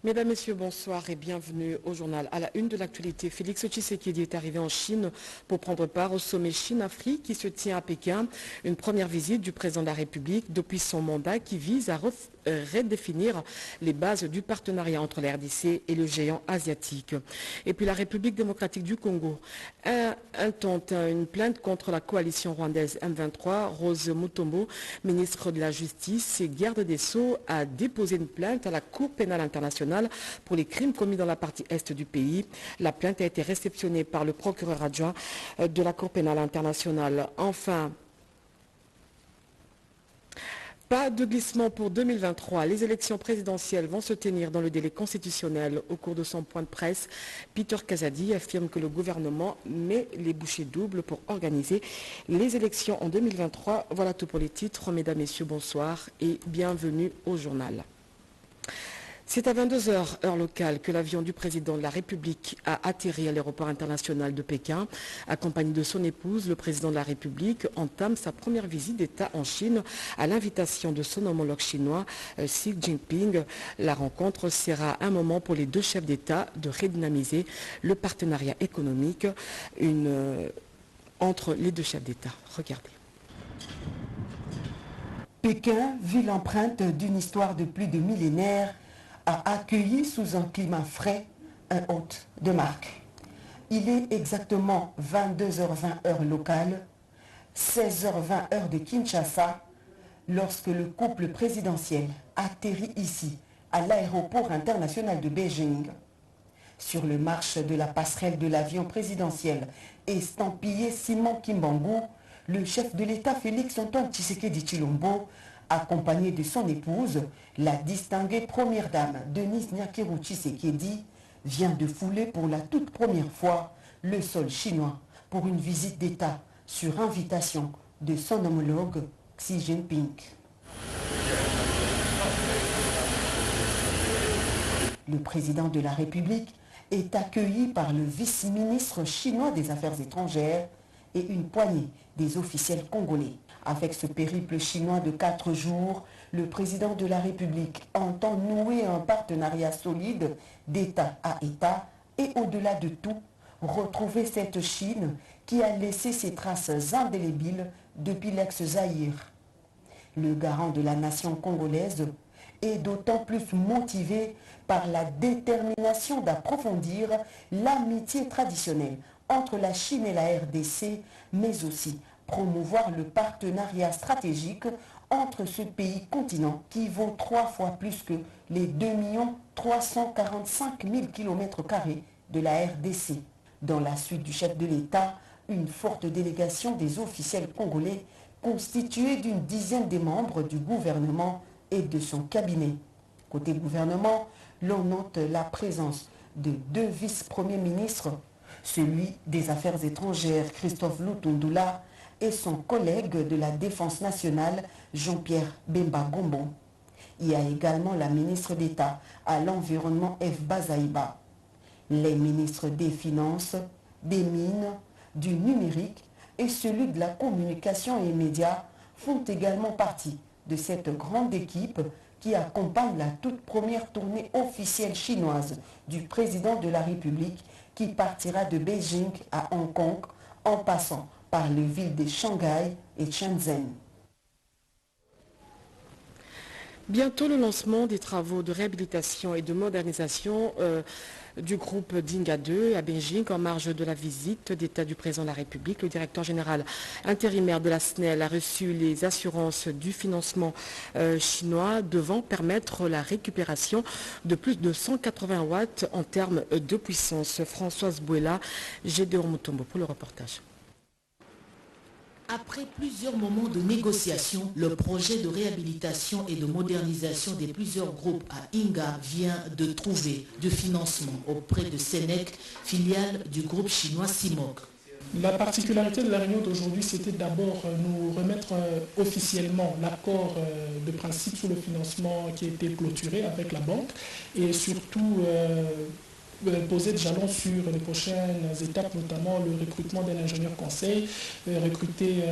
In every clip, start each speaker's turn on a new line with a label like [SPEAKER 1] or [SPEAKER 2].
[SPEAKER 1] Mesdames, Messieurs, bonsoir et bienvenue au journal. À la une de l'actualité, Félix Tshisekedi est arrivé en Chine pour prendre part au sommet Chine-Afrique qui se tient à Pékin. Une première visite du président de la République depuis son mandat qui vise à redéfinir les bases du partenariat entre la RDC et le géant asiatique. Et puis la République démocratique du Congo intente une plainte contre la coalition rwandaise M23. Rose Mutombo, ministre de la Justice et garde des Sceaux, a déposé une plainte à la Cour pénale internationale pour les crimes commis dans la partie est du pays. La plainte a été réceptionnée par le procureur adjoint de la Cour pénale internationale. Enfin, pas de glissement pour 2023. Les élections présidentielles vont se tenir dans le délai constitutionnel. Au cours de son point de presse, Peter Kazadi affirme que le gouvernement met les bouchées doubles pour organiser les élections en 2023. Voilà tout pour les titres. Mesdames, Messieurs, bonsoir et bienvenue au journal. C'est à 22 h, heure locale, que l'avion du président de la République a atterri à l'aéroport international de Pékin. Accompagné de son épouse, le président de la République entame sa première visite d'État en Chine à l'invitation de son homologue chinois Xi Jinping. La rencontre sera un moment pour les deux chefs d'État de redynamiser le partenariat économique entre les deux chefs d'État. Regardez.
[SPEAKER 2] Pékin, ville empreinte d'une histoire de plus de millénaires, a accueilli sous un climat frais un hôte de marque. Il est exactement 22h20 heure locale, 16h20 heure de Kinshasa, lorsque le couple présidentiel atterrit ici, à l'aéroport international de Beijing. Sur le marche de la passerelle de l'avion présidentiel estampillé Simon Kimbangu, le chef de l'État Félix Antoine Tshisekedi Tshilombo, accompagné de son épouse, la distinguée première dame Denise Nyakeru Tshisekedi, vient de fouler pour la toute première fois le sol chinois pour une visite d'État sur invitation de son homologue Xi Jinping. Le président de la République est accueilli par le vice-ministre chinois des Affaires étrangères et une poignée des officiels congolais. Avec ce périple chinois de 4 jours, le président de la République entend nouer un partenariat solide d'État à État et au-delà de tout, retrouver cette Chine qui a laissé ses traces indélébiles depuis l'ex-Zaïre. Le garant de la nation congolaise est d'autant plus motivé par la détermination d'approfondir l'amitié traditionnelle entre la Chine et la RDC, mais aussi promouvoir le partenariat stratégique entre ce pays-continent qui vaut 3 fois plus que les 2 345 000 km² de la RDC. Dans la suite du chef de l'État, une forte délégation des officiels congolais constituée d'une dizaine des membres du gouvernement et de son cabinet. Côté gouvernement, l'on note la présence de 2 vice-premiers ministres, celui des Affaires étrangères Christophe Lutundula et son collègue de la Défense nationale Jean-Pierre Bemba Gombo. Il y a également la ministre d'État à l'environnement F. Bazaïba. Les ministres des Finances, des Mines, du numérique et celui de la communication et médias font également partie de cette grande équipe qui accompagne la toute première tournée officielle chinoise du président de la République qui partira de Beijing à Hong Kong en passant par les villes de Shanghai et Shenzhen.
[SPEAKER 1] Bientôt le lancement des travaux de réhabilitation et de modernisation du groupe Dinga 2 à Beijing en marge de la visite d'État du président de la République. Le directeur général intérimaire de la SNEL a reçu les assurances du financement chinois devant permettre la récupération de plus de 180 watts en termes de puissance. Françoise Bouela, Gédéon Mutombo pour le reportage.
[SPEAKER 3] Après plusieurs moments de négociation, le projet de réhabilitation et de modernisation des plusieurs groupes à Inga vient de trouver du financement auprès de Senec, filiale du groupe chinois CIMOC.
[SPEAKER 4] La particularité de la réunion d'aujourd'hui, c'était d'abord nous remettre officiellement l'accord de principe sur le financement qui a été clôturé avec la banque et surtout poser des jalons sur les prochaines étapes, notamment le recrutement d'un ingénieur conseil, recruter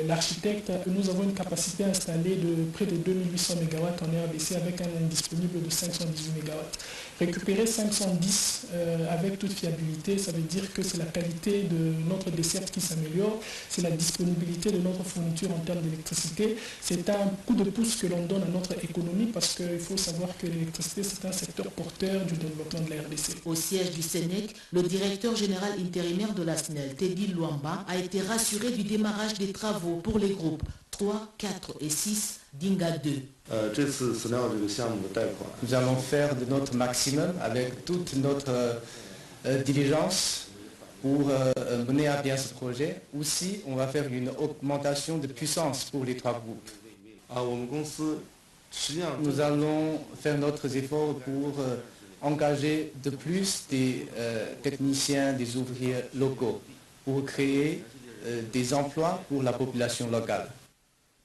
[SPEAKER 4] l'architecte. Nous avons une capacité installée de près de 2800 MW en RDC avec un disponible de 518 MW. Récupérer 510 avec toute fiabilité, ça veut dire que c'est la qualité de notre desserte qui s'améliore, c'est la disponibilité de notre fourniture en termes d'électricité. C'est un coup de pouce que l'on donne à notre économie parce qu'il faut savoir que l'électricité, c'est un secteur porteur du développement de la RDC.
[SPEAKER 3] Au siège du Sénèque, le directeur général intérimaire de la SNEL, Teddy Luamba, a été rassuré du démarrage des travaux pour les groupes 3, 4 et 6 d'Inga 2.
[SPEAKER 5] Nous allons faire de notre maximum avec toute notre diligence pour mener à bien ce projet. Aussi, on va faire une augmentation de puissance pour les 3 groupes. Nous allons faire notre effort pour engager de plus des techniciens, des ouvriers locaux pour créer des emplois pour la population locale.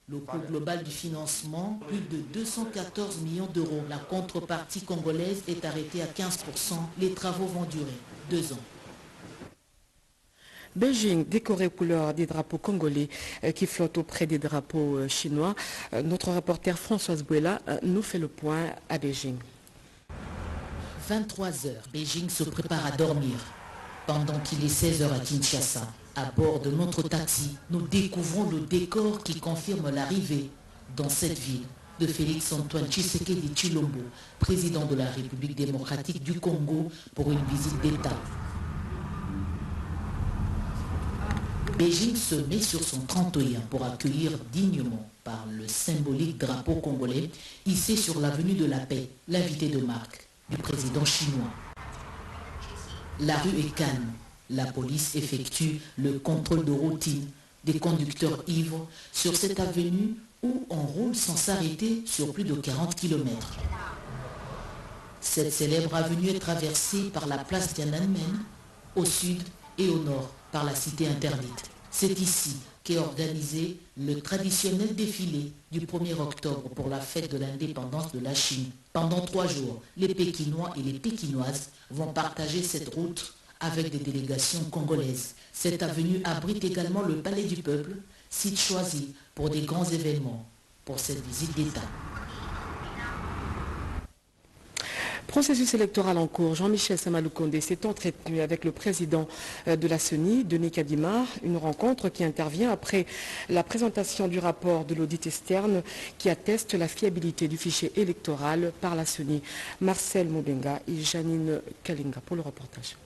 [SPEAKER 3] Le coût global du financement, plus de 214 millions d'euros. La contrepartie congolaise est arrêtée à 15%. Les travaux vont durer 2 ans.
[SPEAKER 1] Beijing, décoré aux couleurs des drapeaux congolais qui flottent auprès des drapeaux chinois. Notre reporter Françoise Bouela nous fait le point à Beijing.
[SPEAKER 3] 23 heures, Beijing se prépare à dormir. Pendant qu'il est 16 heures à Kinshasa, à bord de notre taxi, nous découvrons le décor qui confirme l'arrivée dans cette ville de Félix-Antoine Tshisekedi Tshilombo, président de la République démocratique du Congo, pour une visite d'État. Beijing se met sur son 31 pour accueillir dignement par le symbolique drapeau congolais hissé sur l'avenue de la Paix, l'invité de marque du président chinois. La rue est calme. La police effectue le contrôle de routine des conducteurs ivres sur cette avenue où on roule sans s'arrêter sur plus de 40 km. Cette célèbre avenue est traversée par la place Tiananmen, au sud et au nord par la cité interdite. C'est ici qu'est organisé le traditionnel défilé du 1er octobre pour la fête de l'indépendance de la Chine. Pendant 3 jours, les Pékinois et les Pékinoises vont partager cette route avec des délégations congolaises. Cette avenue abrite également le Palais du Peuple, site choisi pour des grands événements pour cette visite d'État.
[SPEAKER 1] Processus électoral en cours. Jean-Michel Samaloukonde s'est entretenu avec le président de la CENI, Denis Kadima, une rencontre qui intervient après la présentation du rapport de l'audit externe qui atteste la fiabilité du fichier électoral par la CENI. Marcel Moubenga et Janine Kalinga pour le reportage.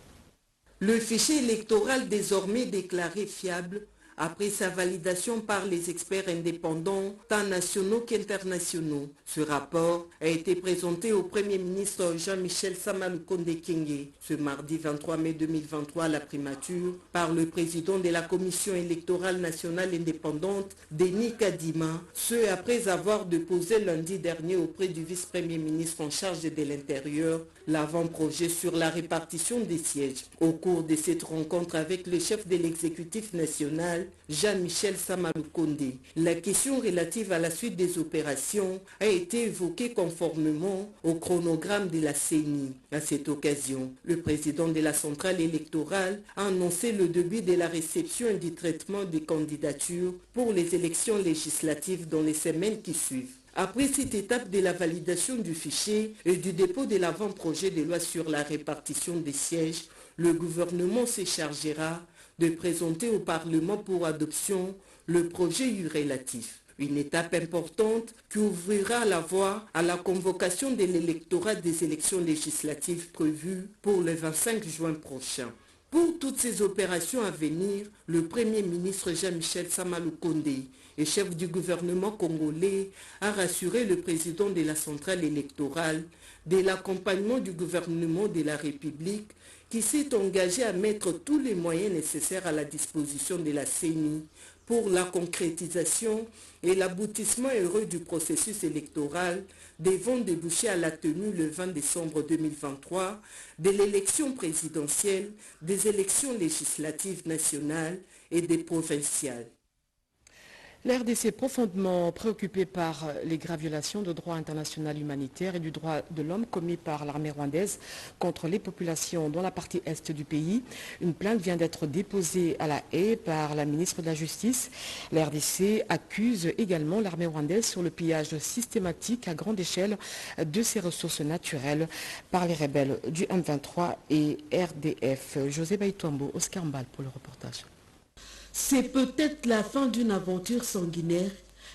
[SPEAKER 6] Le fichier électoral désormais déclaré fiable après sa validation par les experts indépendants, tant nationaux qu'internationaux. Ce rapport a été présenté au Premier ministre Jean-Michel Samaloukonde Kyenge ce mardi 23 mai 2023 à la primature par le président de la Commission électorale nationale indépendante, Denis Kadima, ce après avoir déposé lundi dernier auprès du vice-premier ministre en charge de l'Intérieur l'avant-projet sur la répartition des sièges. Au cours de cette rencontre avec le chef de l'exécutif national, Jean-Michel Samaloukonde, la question relative à la suite des opérations a été évoquée conformément au chronogramme de la CENI. À cette occasion, le président de la centrale électorale a annoncé le début de la réception et du traitement des candidatures pour les élections législatives dans les semaines qui suivent. Après cette étape de la validation du fichier et du dépôt de l'avant-projet de loi sur la répartition des sièges, le gouvernement se chargera de présenter au Parlement pour adoption le projet relatif. Une étape importante qui ouvrira la voie à la convocation de l'électorat des élections législatives prévues pour le 25 juin prochain. Pour toutes ces opérations à venir, le Premier ministre Jean-Michel Samaloukonde et chef du gouvernement congolais a rassuré le président de la centrale électorale de l'accompagnement du gouvernement de la République qui s'est engagé à mettre tous les moyens nécessaires à la disposition de la CENI pour la concrétisation et l'aboutissement heureux du processus électoral devant déboucher à la tenue le 20 décembre 2023 de l'élection présidentielle, des élections législatives nationales et des provinciales.
[SPEAKER 1] L'RDC profondément préoccupée par les graves violations de droit international humanitaire et du droit de l'homme commis par l'armée rwandaise contre les populations dans la partie est du pays. Une plainte vient d'être déposée à La Haye par la ministre de la Justice. La RDC accuse également l'armée rwandaise sur le pillage systématique à grande échelle de ses ressources naturelles par les rebelles du M23 et RDF. José Baïtombo, Oscar Mbal pour le reportage.
[SPEAKER 7] C'est peut-être la fin d'une aventure sanguinaire.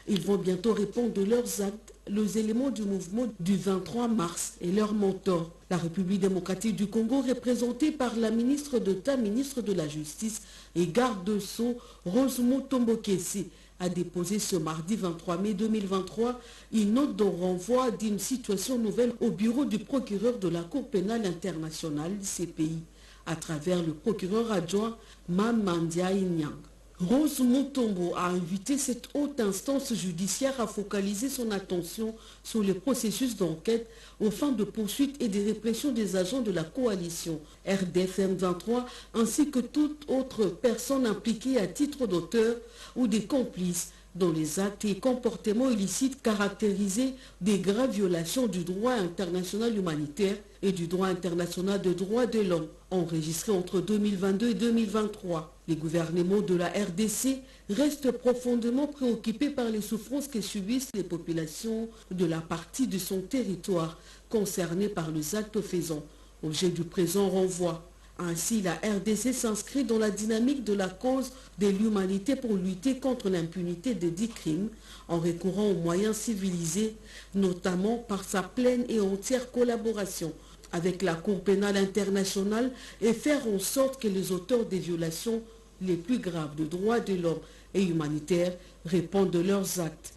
[SPEAKER 7] Ils vont bientôt répondre de leurs actes, les éléments du mouvement du 23 mars et leur mentor. La République démocratique du Congo, représentée par la ministre d'État, ministre de la Justice et garde de Sceaux, Rosemont Tombokessi, a déposé ce mardi 23 mai 2023 une note de renvoi d'une situation nouvelle au bureau du procureur de la Cour pénale internationale, CPI, à travers le procureur adjoint Mamandia Inyang. Rose Mutombo a invité cette haute instance judiciaire à focaliser son attention sur les processus d'enquête aux fins de poursuite et de répression des agents de la coalition RDFM 23 ainsi que toute autre personne impliquée à titre d'auteur ou des complices dans les actes et comportements illicites caractérisés des graves violations du droit international humanitaire et du droit international de droits de l'homme enregistrés entre 2022 et 2023. Les gouvernements de la RDC restent profondément préoccupés par les souffrances que subissent les populations de la partie de son territoire concernée par les actes faisant objet du présent renvoi. Ainsi, la RDC s'inscrit dans la dynamique de la cause de l'humanité pour lutter contre l'impunité des dits crimes en recourant aux moyens civilisés, notamment par sa pleine et entière collaboration avec la Cour pénale internationale et faire en sorte que les auteurs des violations les plus graves de droits de l'homme et humanitaires répondent de leurs actes.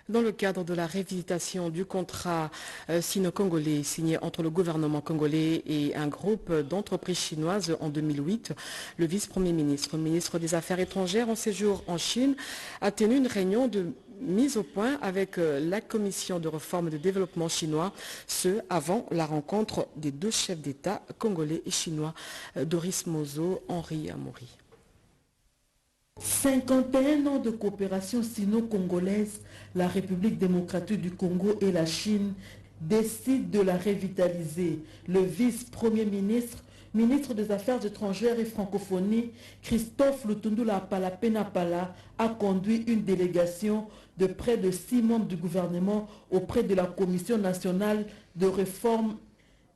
[SPEAKER 1] Dans le cadre de la révisitation du contrat sino-congolais signé entre le gouvernement congolais et un groupe d'entreprises chinoises en 2008, le vice-premier ministre, ministre des Affaires étrangères en séjour en Chine, a tenu une réunion de mise au point avec la commission de réforme de développement chinois, ce avant la rencontre des deux chefs d'État congolais et chinois, Doris Mozo, Henri Amoury.
[SPEAKER 7] 51 ans de coopération sino-congolaise, la République démocratique du Congo et la Chine décident de la revitaliser. Le vice-premier ministre, ministre des Affaires étrangères et francophonie, Christophe Lutundula Apala a conduit une délégation de près de 6 membres du gouvernement auprès de la Commission nationale de réforme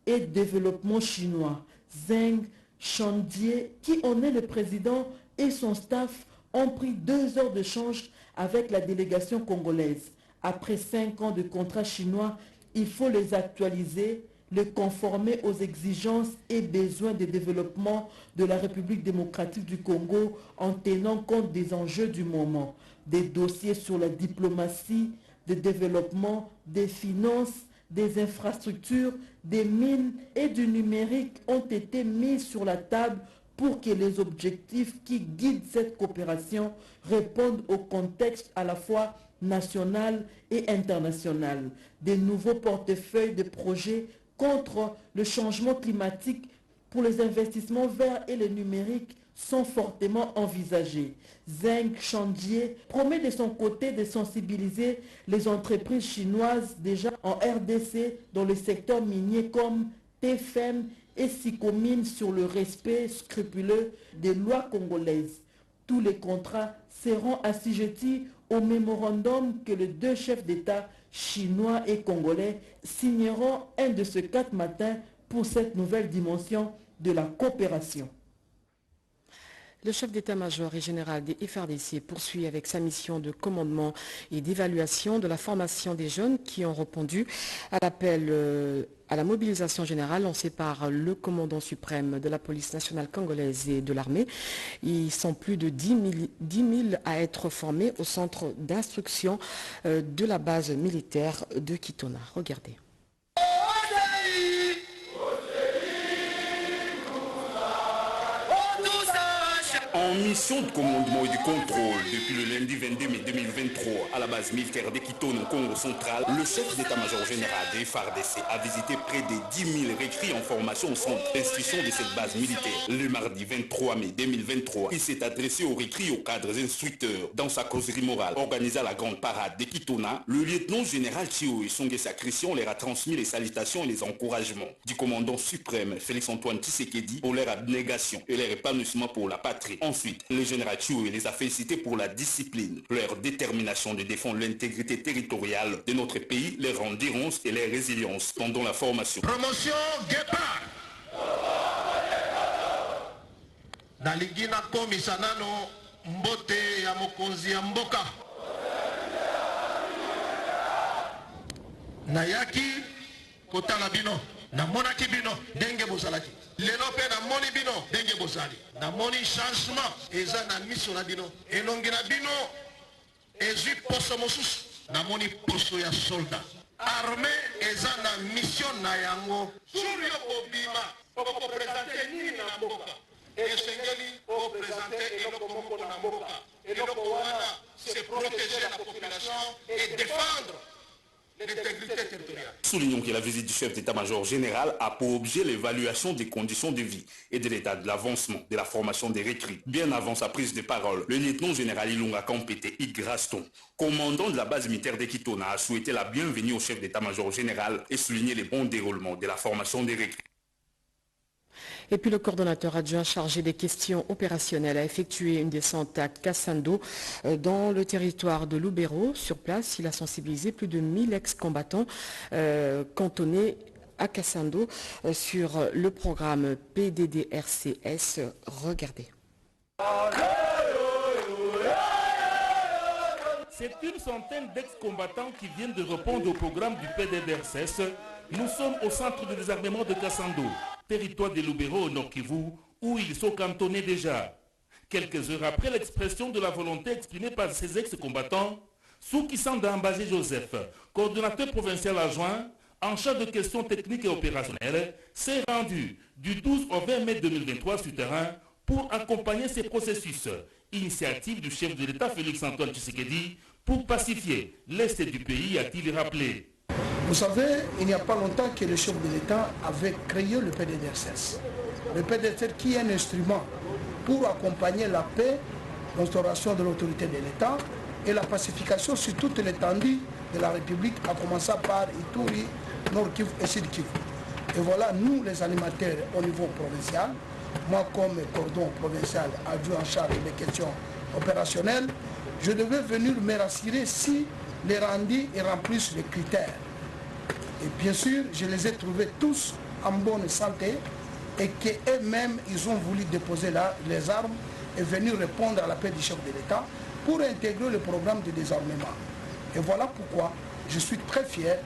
[SPEAKER 7] et développement chinois. Zheng Shanjie, qui en est le président, et son staff ont pris 2 heures d'échange avec la délégation congolaise. Après 5 ans de contrat chinois, il faut les actualiser, les conformer aux exigences et besoins de développement de la République démocratique du Congo en tenant compte des enjeux du moment. Des dossiers sur la diplomatie, le développement, des finances, des infrastructures, des mines et du numérique ont été mis sur la table pour que les objectifs qui guident cette coopération répondent au contexte à la fois national et international. Des nouveaux portefeuilles de projets contre le changement climatique pour les investissements verts et le numérique sont fortement envisagés. Zheng Shanjie promet de son côté de sensibiliser les entreprises chinoises déjà en RDC dans le secteur minier comme TFM et Sicomine sur le respect scrupuleux des lois congolaises. Tous les contrats seront assujettis au mémorandum que les 2 chefs d'État chinois et congolais signeront un de ces 4 matins pour cette nouvelle dimension de la coopération.
[SPEAKER 1] Le chef d'état-major et général des FARDC poursuit avec sa mission de commandement et d'évaluation de la formation des jeunes qui ont répondu à l'appel à la mobilisation générale lancée par le commandant suprême de la police nationale congolaise et de l'armée. Ils sont plus de 10 000 à être formés au centre d'instruction de la base militaire de Kitona. Regardez.
[SPEAKER 8] En mission de commandement et de contrôle depuis le lundi 22 mai 2023 à la base militaire d'Ekitone au Congo central, le chef d'état-major général des FARDC a visité près de 10 000 recrues en formation au centre d'instruction de cette base militaire. Le mardi 23 mai 2023, il s'est adressé aux recrues et aux cadres instructeurs. Dans sa causerie morale organisée à la grande parade d'Ekitona, le lieutenant général Chio Songesa Christian leur a transmis les salutations et les encouragements du commandant suprême Félix-Antoine Tshisekedi pour leur abnégation et leur épanouissement pour la patrie. Ensuite, le général Chio les a félicités pour la discipline, leur détermination de défendre l'intégrité territoriale de notre pays, leur endurance et leur résilience pendant la formation.
[SPEAKER 9] Promotion Guépard. Naligina komisanano mbote ya mokonzi ya mboka. Nayaki kotala bino. Namonaki bino denge bozalaki. Lelo pe namoni bino denge bozali. Namoni changement eza na miso na bino. Elongi na bino ezui poso mosusu. Namoni poso ya soldat. Armée eza na mission na yango. Surio bobima poko présenter nini na mboka. Esengeli pour présenter eloko moko na mboka. Eloko wana c'est protéger la population et défendre l'intégrité territoriale.
[SPEAKER 8] Soulignons que la visite du chef d'état-major général a pour objet l'évaluation des conditions de vie et de l'état de l'avancement de la formation des recrues. Bien avant sa prise de parole, le lieutenant général Ilunga Kampete Igraston, commandant de la base militaire d'Ekitona, a souhaité la bienvenue au chef d'état-major général et souligné les bons déroulements de la formation des recrues.
[SPEAKER 1] Et puis le coordonnateur adjoint chargé des questions opérationnelles a effectué une descente à Kassando dans le territoire de Lubero. Sur place, il a sensibilisé plus de 1000 ex-combattants cantonnés à Kassando sur le programme PDDRCS. Regardez.
[SPEAKER 10] C'est une centaine d'ex-combattants qui viennent de répondre au programme du PDDRCS. Nous sommes au centre de désarmement de Kassando, territoire de Lubero au Nord Kivu, où ils sont cantonnés déjà. Quelques heures après l'expression de la volonté exprimée par ces ex-combattants, Soukisanda Ambazé Joseph, coordonnateur provincial adjoint, en charge de questions techniques et opérationnelles, s'est rendu du 12 au 20 mai 2023 sur terrain pour accompagner ces processus. Initiative du chef de l'État Félix-Antoine Tshisekedi pour pacifier l'Est du pays, a-t-il rappelé.
[SPEAKER 11] Vous savez, il n'y a pas longtemps que le chef de l'État avait créé le PDDRCS. Le PDDRCS qui est un instrument pour accompagner la paix, l'instauration de l'autorité de l'État et la pacification sur toute l'étendue de la République, à commencer par Ituri, Nord Kivu et Sud Kivu. Et voilà, nous les animateurs au niveau provincial, moi comme cordon provincial adjoint en charge des questions opérationnelles, je devais venir me rassurer si les rendus remplissent les critères. Et bien sûr, je les ai trouvés tous en bonne santé et qu'eux-mêmes, ils ont voulu déposer là les armes et venir répondre à l'appel du chef de l'État pour intégrer le programme de désarmement. Et voilà pourquoi je suis très fier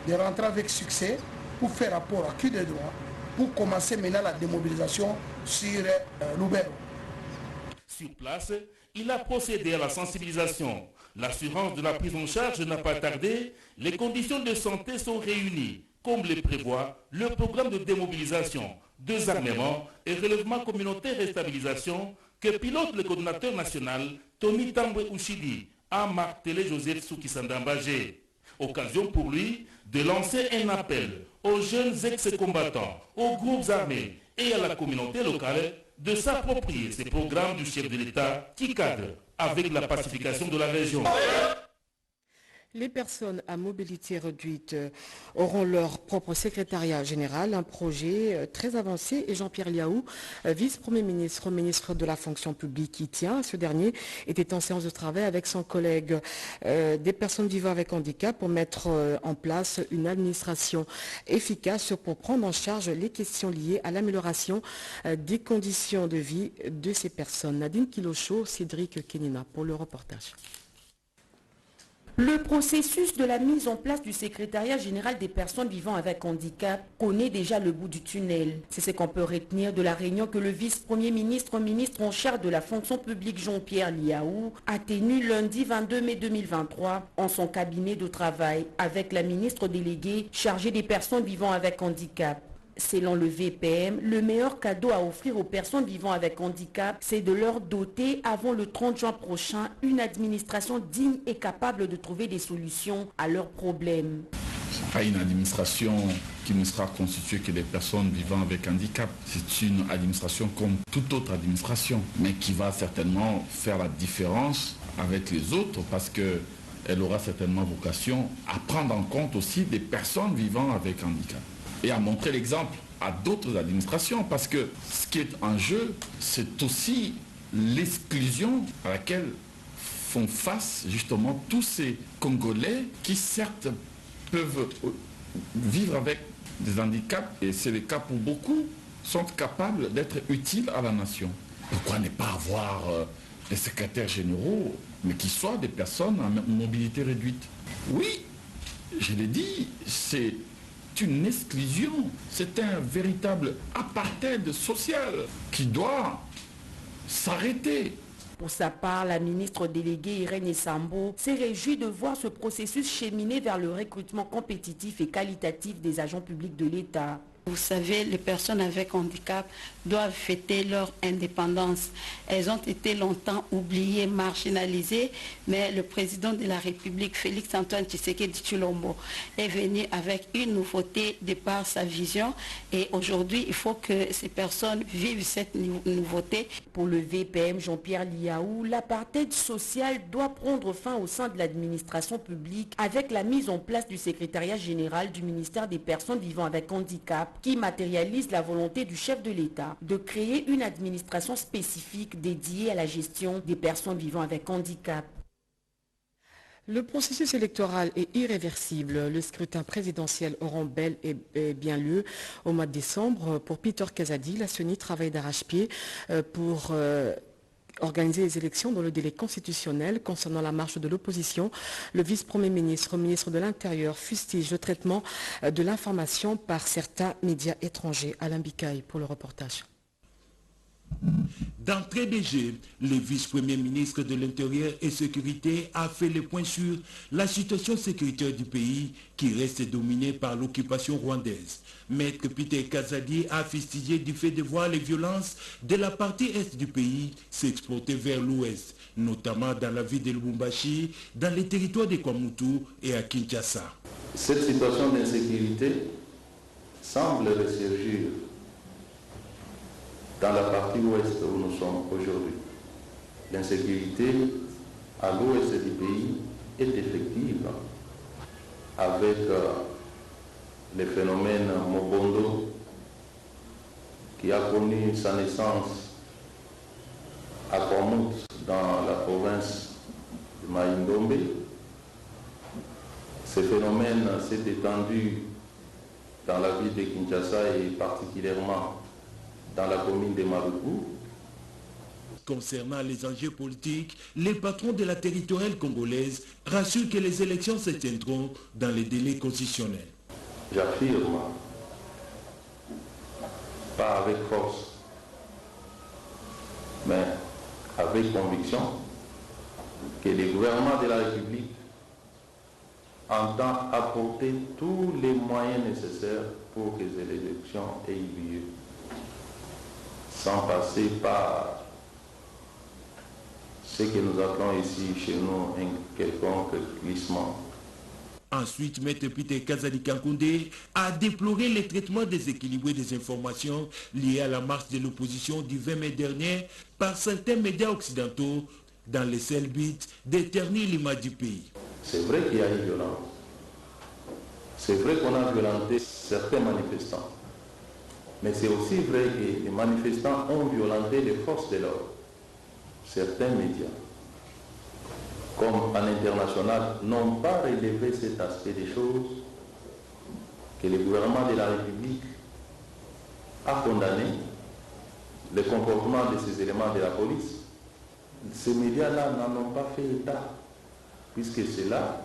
[SPEAKER 11] de rentrer avec succès pour faire rapport à qui de droit, pour commencer maintenant la démobilisation sur Lubero.
[SPEAKER 10] Sur place, il a procédé à la sensibilisation. L'assurance de la prise en charge n'a pas tardé. Les conditions de santé sont réunies, comme le prévoit le programme de démobilisation, désarmement et relèvement communautaire et stabilisation que pilote le coordonnateur national Tony Tambwe Ushidi a martelé Joseph Soukisanda Mbagé. Occasion pour lui de lancer un appel aux jeunes ex-combattants, aux groupes armés et à la communauté locale de s'approprier ces programmes du chef de l'État qui cadrent avec la pacification de la région.
[SPEAKER 1] Les personnes à mobilité réduite auront leur propre secrétariat général, un projet très avancé, et Jean-Pierre Liaou, vice-premier ministre, ministre de la fonction publique, y tient. Ce dernier était en séance de travail avec son collègue des personnes vivant avec handicap pour mettre en place une administration efficace pour prendre en charge les questions liées à l'amélioration des conditions de vie de ces personnes. Nadine Kilocho, Cédric Kenina pour le reportage.
[SPEAKER 2] Le processus de la mise en place du secrétariat général des personnes vivant avec handicap connaît déjà le bout du tunnel. C'est ce qu'on peut retenir de la réunion que le vice-premier ministre, ministre en charge de la fonction publique Jean-Pierre Liaou a tenue lundi 22 mai 2023 en son cabinet de travail avec la ministre déléguée chargée des personnes vivant avec handicap.
[SPEAKER 12] Selon le VPM, le meilleur cadeau à offrir aux personnes vivant avec handicap, c'est de leur doter avant le 30 juin prochain une administration digne et capable de trouver des solutions à leurs problèmes.
[SPEAKER 13] Pas une administration qui ne sera constituée que des personnes vivant avec handicap. C'est une administration comme toute autre administration, mais qui va certainement faire la différence avec les autres parce qu'elle aura certainement vocation à prendre en compte aussi des personnes vivant avec handicap et à montrer l'exemple à d'autres administrations parce que ce qui est en jeu, c'est aussi l'exclusion à laquelle font face justement tous ces Congolais qui certes peuvent vivre avec des handicaps, et c'est le cas pour beaucoup, sont capables d'être utiles à la nation. Pourquoi ne pas avoir des secrétaires généraux, mais qui soient des personnes à mobilité réduite? Oui, je l'ai dit, c'est une exclusion, c'est un véritable apartheid social qui doit s'arrêter.
[SPEAKER 12] Pour sa part, la ministre déléguée Irène Sambo s'est réjouie de voir ce processus cheminer vers le recrutement compétitif et qualitatif des agents publics de l'État.
[SPEAKER 14] Vous savez, les personnes avec handicap doivent fêter leur indépendance. Elles ont été longtemps oubliées, marginalisées, mais le président de la République, Félix-Antoine Tshisekedi Tshilombo, est venu avec une nouveauté de par sa vision. Et aujourd'hui, il faut que ces personnes vivent cette nouveauté.
[SPEAKER 12] Pour le VPM Jean-Pierre Liaou, l'apartheid social doit prendre fin au sein de l'administration publique avec la mise en place du secrétariat général du ministère des Personnes vivant avec handicap, qui matérialise la volonté du chef de l'État de créer une administration spécifique dédiée à la gestion des personnes vivant avec handicap.
[SPEAKER 1] Le processus électoral est irréversible. Le scrutin présidentiel aura bel et bien lieu au mois de décembre. Pour Peter Kazadi, la CENI travaille d'arrache-pied pour organiser les élections dans le délai constitutionnel. Concernant la marche de l'opposition, le vice-premier ministre, ministre de l'Intérieur, fustige le traitement de l'information par certains médias étrangers. Alain Bikaï pour le reportage.
[SPEAKER 15] D'entrée de jeu, le vice-premier ministre de l'Intérieur et Sécurité a fait le point sur la situation sécuritaire du pays qui reste dominée par l'occupation rwandaise. Maître Peter Kazadi a fustigé du fait de voir les violences de la partie est du pays s'exporter vers l'ouest, notamment dans la ville de Lubumbashi, dans les territoires de Kwamutu et à Kinshasa.
[SPEAKER 16] Cette situation d'insécurité semble ressurgir dans la partie ouest où nous sommes aujourd'hui. L'insécurité à l'ouest du pays est effective avec le phénomène Mobondo qui a connu sa naissance à Kwamut dans la province de Maïndombe. Ce phénomène s'est étendu dans la ville de Kinshasa et particulièrement dans la commune de Maruku.
[SPEAKER 15] Concernant les enjeux politiques, les patrons de la territoriale congolaise rassurent que les élections se tiendront dans les délais constitutionnels.
[SPEAKER 16] J'affirme, pas avec force, mais avec conviction, que le gouvernement de la République entend apporter tous les moyens nécessaires pour que les élections aient lieu, sans passer par ce que nous appelons ici chez nous un quelconque glissement.
[SPEAKER 15] Ensuite, Maître Peter Kazadi Kankoundé a déploré le traitement déséquilibré des informations liées à la marche de l'opposition du 20 mai dernier par certains médias occidentaux dans le seul but d'éternir l'image du pays.
[SPEAKER 16] C'est vrai qu'il y a eu violence. C'est vrai qu'on a violenté certains manifestants. Mais c'est aussi vrai que les manifestants ont violenté les forces de l'ordre. Certains médias, comme à l'international, n'ont pas relevé cet aspect des choses que le gouvernement de la République a condamné, le comportement de ces éléments de la police. Ces médias-là n'en ont pas fait état, puisque cela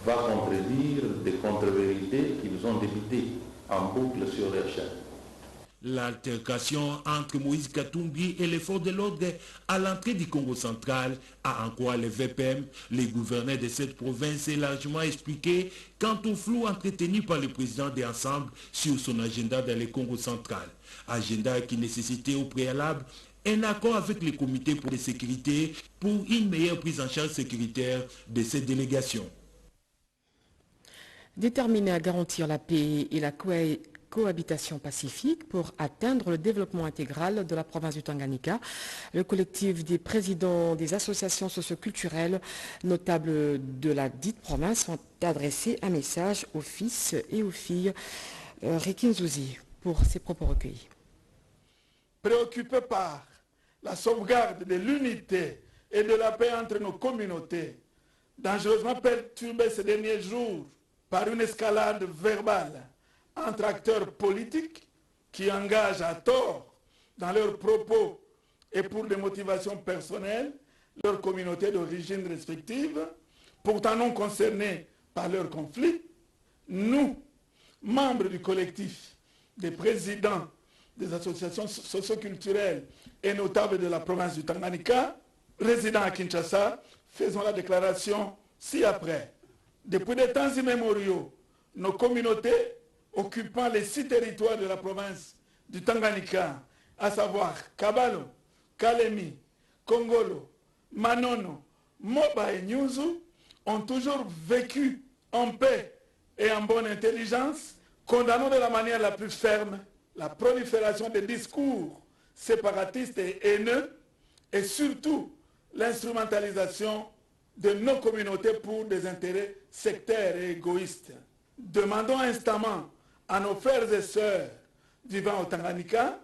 [SPEAKER 16] va contredire des contre-vérités qu'ils ont débitées en boucle sur leur chaîne.
[SPEAKER 15] L'altercation entre Moïse Katumbi et les forces de l'ordre à l'entrée du Congo central a en quoi le VPM, les gouverneurs de cette province, est largement expliqué quant au flou entretenu par le président de l'Ensemble sur son agenda dans le Congo central. Agenda qui nécessitait au préalable un accord avec le comité pour la sécurité pour une meilleure prise en charge sécuritaire de cette délégation.
[SPEAKER 1] Déterminé à garantir la paix et la cohabitation pacifique pour atteindre le développement intégral de la province du Tanganyika, le collectif des présidents des associations socioculturelles notables de la dite province ont adressé un message aux fils et aux filles Rikinzouzi pour ses propos recueillis.
[SPEAKER 17] Préoccupés par la sauvegarde de l'unité et de la paix entre nos communautés, dangereusement perturbés ces derniers jours par une escalade verbale entre acteurs politiques qui engagent à tort dans leurs propos et pour des motivations personnelles leurs communautés d'origine respectives, pourtant non concernées par leurs conflits, nous, membres du collectif des présidents des associations socioculturelles et notables de la province du Tanganyika, résidant à Kinshasa, faisons la déclaration ci-après. Depuis des temps immémoriaux, nos communautés occupant les 6 territoires de la province du Tanganyika, à savoir Kabalo, Kalemi, Kongolo, Manono, Moba et Nyuzu, ont toujours vécu en paix et en bonne intelligence, condamnant de la manière la plus ferme la prolifération des discours séparatistes et haineux et surtout l'instrumentalisation de nos communautés pour des intérêts sectaires et égoïstes. Demandons instamment à nos frères et sœurs vivant au Tanganyika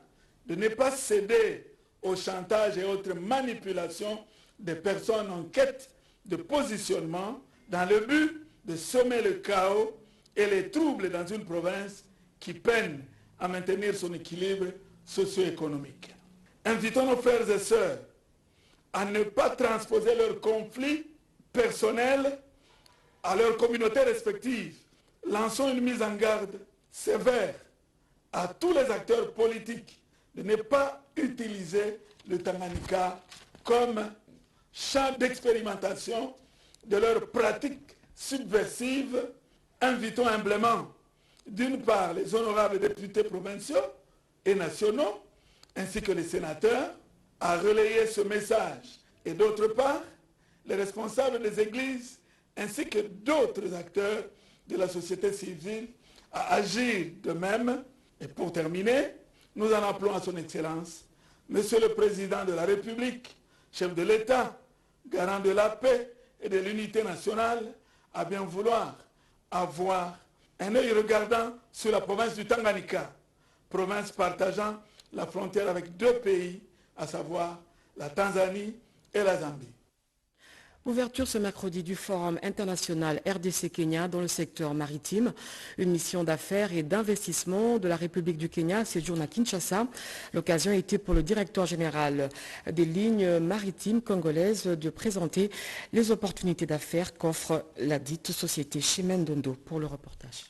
[SPEAKER 17] de ne pas céder au chantage et autres manipulations des personnes en quête de positionnement dans le but de semer le chaos et les troubles dans une province qui peine à maintenir son équilibre socio-économique. Invitons nos frères et sœurs à ne pas transposer leurs conflits personnels à leurs communautés respectives. Lançons une mise en garde sévère à tous les acteurs politiques de ne pas utiliser le Tanganyika comme champ d'expérimentation de leurs pratiques subversives. Invitons humblement, d'une part, les honorables députés provinciaux et nationaux, ainsi que les sénateurs, à relayer ce message. Et d'autre part, les responsables des églises, ainsi que d'autres acteurs de la société civile, à agir de même. Et pour terminer, nous en appelons à son Excellence, Monsieur le Président de la République, chef de l'État, garant de la paix et de l'unité nationale, à bien vouloir avoir un œil regardant sur la province du Tanganyika, province partageant la frontière avec 2 pays, à savoir la Tanzanie et la Zambie.
[SPEAKER 1] Ouverture ce mercredi du Forum international RDC-Kenya dans le secteur maritime. Une mission d'affaires et d'investissement de la République du Kenya séjourne à Kinshasa. L'occasion était pour le directeur général des lignes maritimes congolaises de présenter les opportunités d'affaires qu'offre la dite société Chimendondo pour le reportage.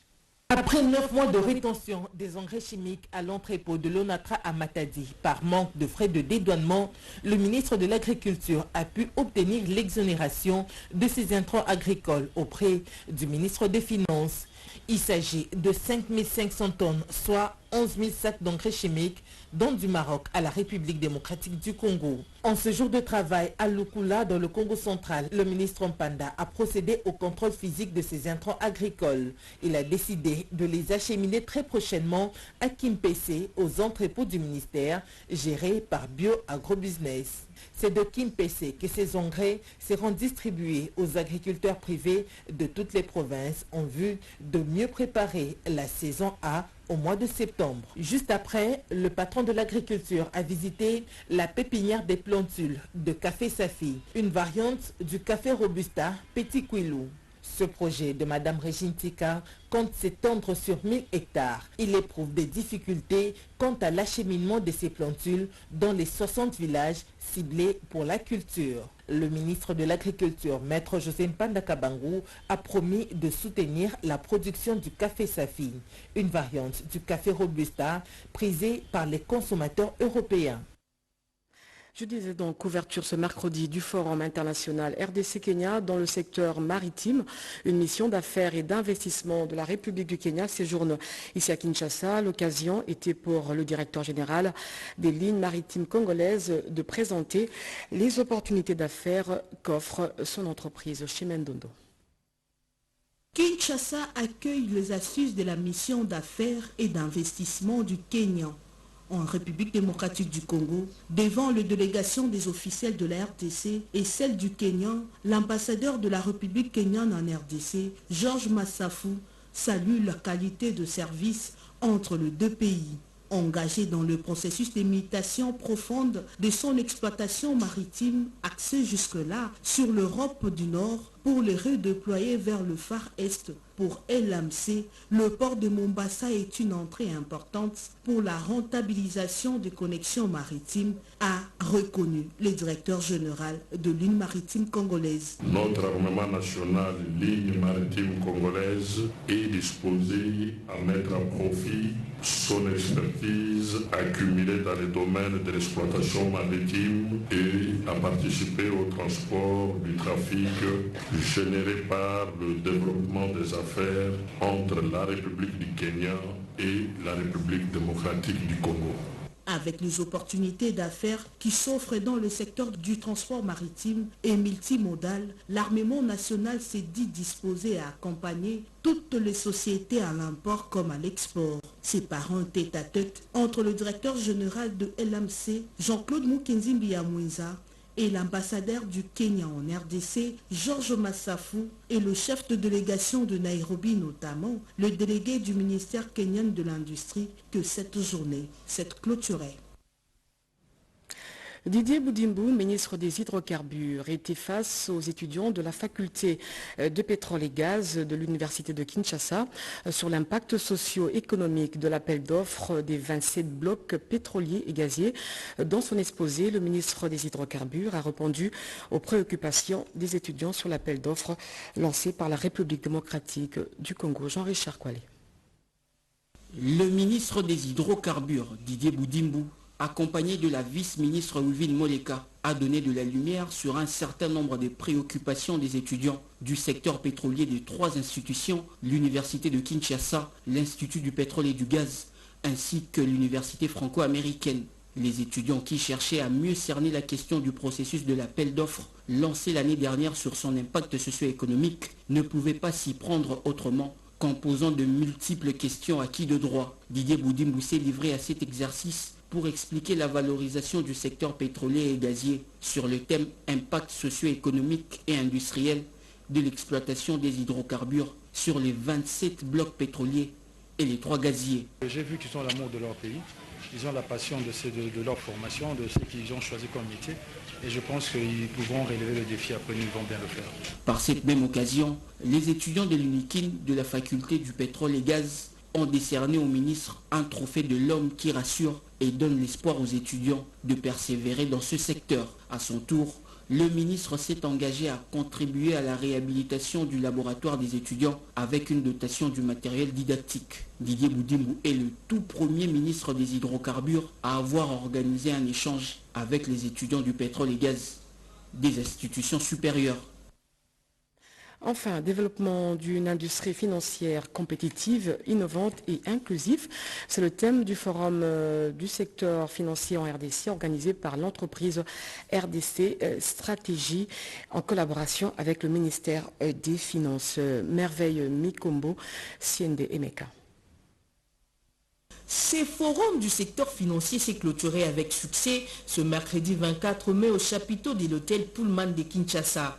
[SPEAKER 7] Après 9 mois de rétention des engrais chimiques à l'entrepôt de l'Onatra à Matadi, par manque de frais de dédouanement, le ministre de l'Agriculture a pu obtenir l'exonération de ces intrants agricoles auprès du ministre des Finances. Il s'agit de 5 500 tonnes, soit 11 000 sacs d'engrais chimiques, dont du Maroc à la République démocratique du Congo. En ce jour de travail à Lukula, dans le Congo central, le ministre Mpanda a procédé au contrôle physique de ces intrants agricoles. Il a décidé de les acheminer très prochainement à Kimpese, aux entrepôts du ministère, gérés par Bio-Agrobusiness. C'est de Kimpese que ces engrais seront distribués aux agriculteurs privés de toutes les provinces en vue de mieux préparer la saison A au mois de septembre. Juste après, le patron de l'agriculture a visité la pépinière des plantules de café Safi, une variante du café Robusta Petit Quilou. Ce projet de Mme Régine Tika compte s'étendre sur 1000 hectares. Il éprouve des difficultés quant à l'acheminement de ces plantules dans les 60 villages ciblés pour la culture.
[SPEAKER 18] Le ministre de l'Agriculture, Maître José Mpanda Kabangu, a promis de soutenir la production du café Safi, une variante du café Robusta prisée par les consommateurs européens.
[SPEAKER 1] Je disais donc ouverture ce mercredi du Forum international RDC-Kenya dans le secteur maritime. Une mission d'affaires et d'investissement de la République du Kenya séjourne ici à Kinshasa. L'occasion était pour le directeur général des lignes maritimes congolaises de présenter les opportunités d'affaires qu'offre son entreprise Chimendondo.
[SPEAKER 3] Kinshasa accueille les assises de la mission d'affaires et d'investissement du Kenya en République démocratique du Congo, devant les délégations des officiels de la RDC et celle du Kenya, l'ambassadeur de la République kenyane en RDC, Georges Massafu, salue la qualité de service entre les deux pays. Engagé dans le processus d'imitation profonde de son exploitation maritime, axée jusque-là sur l'Europe du Nord, pour les redéployer vers le phare Est. Pour LMC, le port de Mombasa est une entrée importante pour la rentabilisation des connexions maritimes, a reconnu le directeur général de Ligne maritime congolaise.
[SPEAKER 19] Notre armement national, Ligne maritime congolaise, est disposé à mettre à profit son expertise accumulée dans les domaines de l'exploitation maritime et à participer au transport du trafic généré par le développement des affaires entre la République du Kenya et la République démocratique du Congo.
[SPEAKER 3] Avec les opportunités d'affaires qui s'offrent dans le secteur du transport maritime et multimodal, l'armement national s'est dit disposé à accompagner toutes les sociétés à l'import comme à l'export. C'est par un tête-à-tête entre le directeur général de LMC, Jean-Claude Mukenzimbi Yamwinza, et l'ambassadeur du Kenya en RDC, Georges Massafu, et le chef de délégation de Nairobi notamment, le délégué du ministère kenyan de l'Industrie, que cette journée s'est clôturée.
[SPEAKER 1] Didier Boudimbu, ministre des Hydrocarbures, était face aux étudiants de la faculté de pétrole et gaz de l'université de Kinshasa sur l'impact socio-économique de l'appel d'offres des 27 blocs pétroliers et gaziers. Dans son exposé, le ministre des Hydrocarbures a répondu aux préoccupations des étudiants sur l'appel d'offres lancé par la République démocratique du Congo. Jean-Richard Koualé.
[SPEAKER 20] Le ministre des Hydrocarbures, Didier Boudimbu, accompagné de la vice-ministre Wilvin Moleka, a donné de la lumière sur un certain nombre de préoccupations des étudiants du secteur pétrolier de 3 institutions, l'université de Kinshasa, l'Institut du pétrole et du gaz, ainsi que l'université franco-américaine. Les étudiants qui cherchaient à mieux cerner la question du processus de l'appel d'offres lancé l'année dernière sur son impact socio-économique ne pouvaient pas s'y prendre autrement qu'en posant de multiples questions à qui de droit. Didier Boudimbu s'est livré à cet exercice pour expliquer la valorisation du secteur pétrolier et gazier sur le thème impact socio-économique et industriel de l'exploitation des hydrocarbures sur les 27 blocs pétroliers et les 3 gaziers.
[SPEAKER 21] J'ai vu qu'ils ont l'amour de leur pays, ils ont la passion de leur formation, de ce qu'ils ont choisi comme métier et je pense qu'ils pourront relever le défi après, ils vont bien le faire.
[SPEAKER 20] Par cette même occasion, les étudiants de l'UNIKIN de la faculté du pétrole et gaz ont décerné au ministre un trophée de l'homme qui rassure et donne l'espoir aux étudiants de persévérer dans ce secteur. À son tour, le ministre s'est engagé à contribuer à la réhabilitation du laboratoire des étudiants avec une dotation du matériel didactique. Didier Boudimbu est le tout premier ministre des hydrocarbures à avoir organisé un échange avec les étudiants du pétrole et gaz des institutions supérieures.
[SPEAKER 1] Enfin, développement d'une industrie financière compétitive, innovante et inclusive. C'est le thème du forum du secteur financier en RDC organisé par l'entreprise RDC Stratégie en collaboration avec le ministère des Finances. Merveille Mikombo, CND Emeka.
[SPEAKER 3] Ce forum du secteur financier s'est clôturé avec succès ce mercredi 24 mai au chapiteau de l'hôtel Pullman de Kinshasa.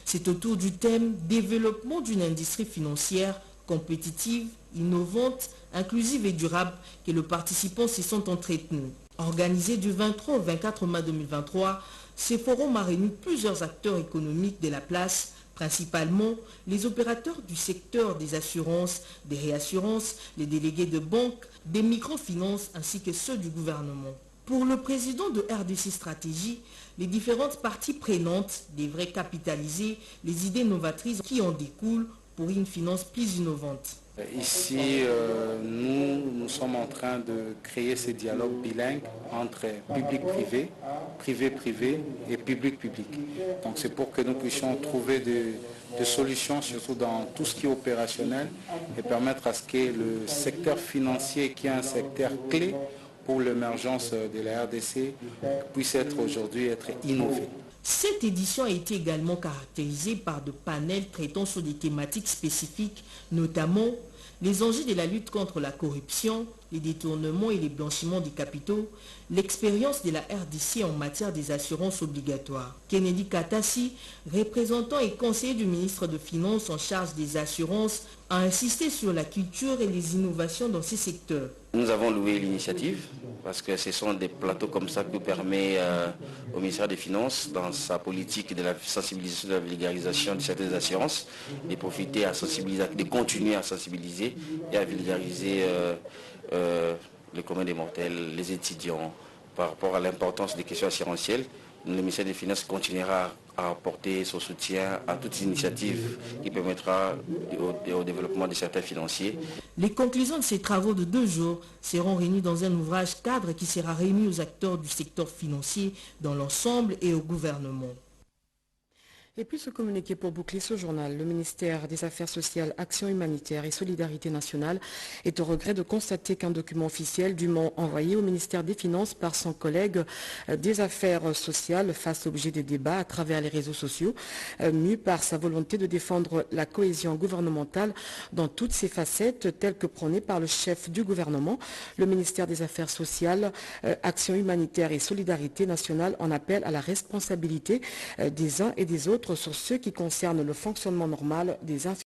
[SPEAKER 3] C'est autour du thème « Développement d'une industrie financière compétitive, innovante, inclusive et durable » que les participants se sont entretenus. Organisé du 23 au 24 mai 2023, ce forum a réuni plusieurs acteurs économiques de la place, principalement les opérateurs du secteur des assurances, des réassurances, les délégués de banques, des microfinances ainsi que ceux du gouvernement. Pour le président de RDC Stratégie, les différentes parties prenantes devraient capitaliser les idées novatrices qui en découlent pour une finance plus innovante.
[SPEAKER 5] Ici, nous sommes en train de créer ces dialogues bilingues entre public-privé, privé-privé et public-public. Donc c'est pour que nous puissions trouver des solutions, surtout dans tout ce qui est opérationnel, et permettre à ce que le secteur financier, qui est un secteur clé pour l'émergence de la RDC, puisse aujourd'hui être innové.
[SPEAKER 3] Cette édition a été également caractérisée par de panels traitant sur des thématiques spécifiques, notamment les enjeux de la lutte contre la corruption, les détournements et les blanchiments des capitaux, l'expérience de la RDC en matière des assurances obligatoires. Kennedy Katassi, représentant et conseiller du ministre de Finances en charge des assurances, a insisté sur la culture et les innovations dans ces secteurs.
[SPEAKER 4] Nous avons loué l'initiative parce que ce sont des plateaux comme ça qui nous permettent au ministère des Finances, dans sa politique de la sensibilisation, de la vulgarisation de certaines assurances, de profiter à sensibiliser, de continuer à sensibiliser et à vulgariser le commun des mortels, les étudiants, par rapport à l'importance des questions assurantielles. Le ministère des Finances continuera à apporter son soutien à toute initiative qui permettra au développement des secteurs financiers.
[SPEAKER 3] Les conclusions de ces travaux de 2 jours seront réunies dans un ouvrage cadre qui sera remis aux acteurs du secteur financier dans l'ensemble et au gouvernement.
[SPEAKER 1] Et puis ce communiqué pour boucler ce journal, le ministère des Affaires sociales, Action humanitaire et Solidarité nationale est au regret de constater qu'un document officiel dûment envoyé au ministère des Finances par son collègue des Affaires sociales fasse l'objet des débats à travers les réseaux sociaux, mu par sa volonté de défendre la cohésion gouvernementale dans toutes ses facettes telles que prônées par le chef du gouvernement. Le ministère des Affaires sociales, Action humanitaire et Solidarité nationale en appelle à la responsabilité des uns et des autres sur ce qui concerne le fonctionnement normal des institutions.